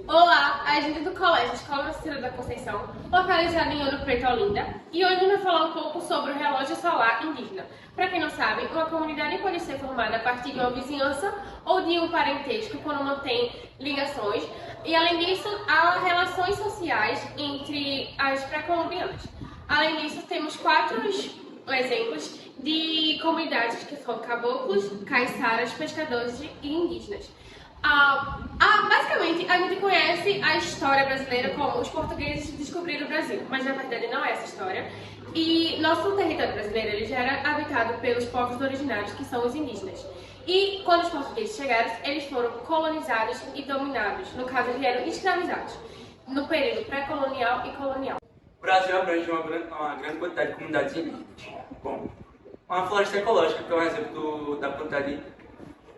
Olá, a gente é do Colégio Escola Nossa Senhora da Conceição, localizada em Ouro Preto, Olinda, e hoje vamos falar um pouco sobre o relógio solar indígena. Para quem não sabe, uma comunidade pode ser formada a partir de uma vizinhança ou de um parentesco quando mantém ligações, e além disso, há relações sociais entre as pré-colombianas. Além disso, temos 4 exemplos de comunidades que são caboclos, caiçaras, pescadores e indígenas. Basicamente, a gente conhece a história brasileira como os portugueses descobriram o Brasil, mas na verdade não é essa história. E nosso território brasileiro ele já era habitado pelos povos originários, que são os indígenas. E quando os portugueses chegaram, eles foram colonizados e dominados. No caso, eles eram escravizados, no período pré-colonial e colonial. O Brasil abrange uma grande quantidade de comunidades indígenas. Bom, uma floresta ecológica, que é um exemplo da quantidade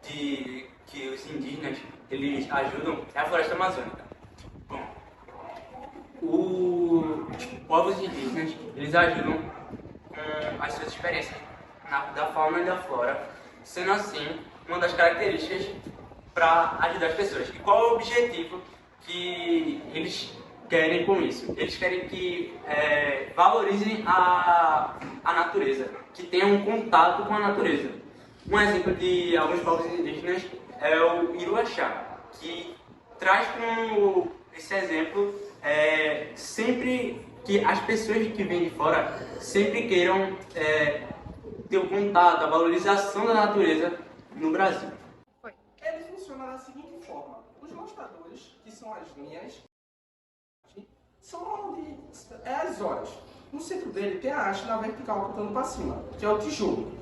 que os indígenas eles ajudam, é a floresta amazônica. Bom, os povos indígenas eles ajudam com as suas experiências da fauna e da flora, sendo assim uma das características para ajudar as pessoas. E qual é o objetivo que eles querem com isso? Eles querem que valorizem a natureza, que tenham um contato com a natureza. Um exemplo de alguns povos indígenas é o Iruaxá, que traz como esse exemplo sempre que as pessoas que vêm de fora sempre queiram ter o contato, a valorização da natureza no Brasil. Ele funciona da seguinte forma: os mostradores, que são as linhas, são onde as horas. No centro dele tem a haste na vertical apontando para cima, que é o tijolo.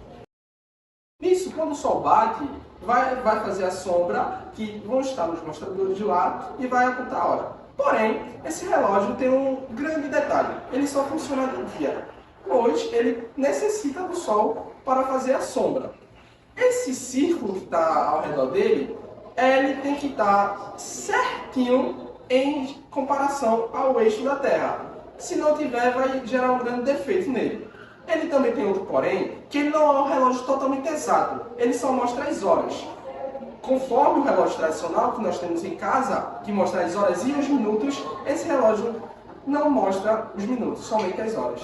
Nisso, quando o sol bate, vai fazer a sombra, que vão estar nos mostradores de lá e vai apontar a hora. Porém, esse relógio tem um grande detalhe: ele só funciona de dia, pois ele necessita do sol para fazer a sombra. Esse círculo que está ao redor dele, ele tem que estar certinho em comparação ao eixo da Terra. Se não tiver, vai gerar um grande defeito nele. Ele também tem outro porém, que ele não é um relógio totalmente exato, ele só mostra as horas. Conforme o relógio tradicional que nós temos em casa, que mostra as horas e os minutos, esse relógio não mostra os minutos, somente as horas.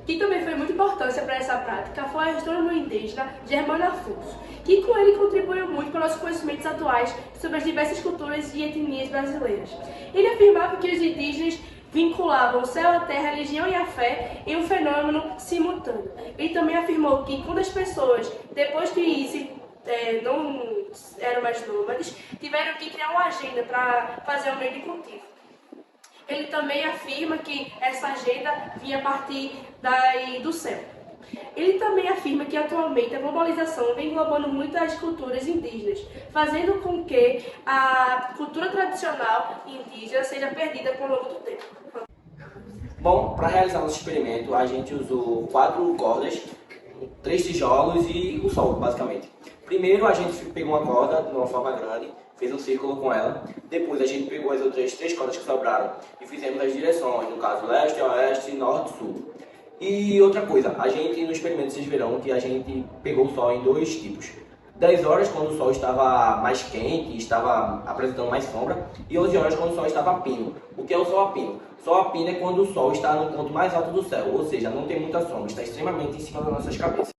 Que também foi muito importante para essa prática foi a astrônomo indígena Germano Afonso, que com ele contribuiu muito para nossos conhecimentos atuais sobre as diversas culturas e etnias brasileiras. Ele afirmava que os indígenas vinculavam o céu, a terra, a religião e a fé em um fenômeno simultâneo. Ele também afirmou que quando as pessoas, depois que não eram mais nômades, tiveram que criar uma agenda para fazer um meio de cultivo. Ele também afirma que essa agenda vinha a partir do céu. Ele também afirma que atualmente a globalização vem englobando muitas culturas indígenas, fazendo com que a cultura tradicional indígena seja perdida com o longo do tempo. Bom, para realizar nosso experimento, a gente usou 4 cordas, 3 tijolos e o sol, basicamente. Primeiro, a gente pegou uma corda de uma forma grande, fez um círculo com ela. Depois, a gente pegou as outras 3 cordas que sobraram e fizemos as direções, no caso, leste, oeste, norte, sul. E outra coisa, a gente no experimento vocês verão que a gente pegou o sol em 2 tipos. 10 horas quando o sol estava mais quente, estava apresentando mais sombra, e 11 horas quando o sol estava a pino. O que é o sol a pino? Sol a pino é quando o sol está no ponto mais alto do céu, ou seja, não tem muita sombra, está extremamente em cima das nossas cabeças.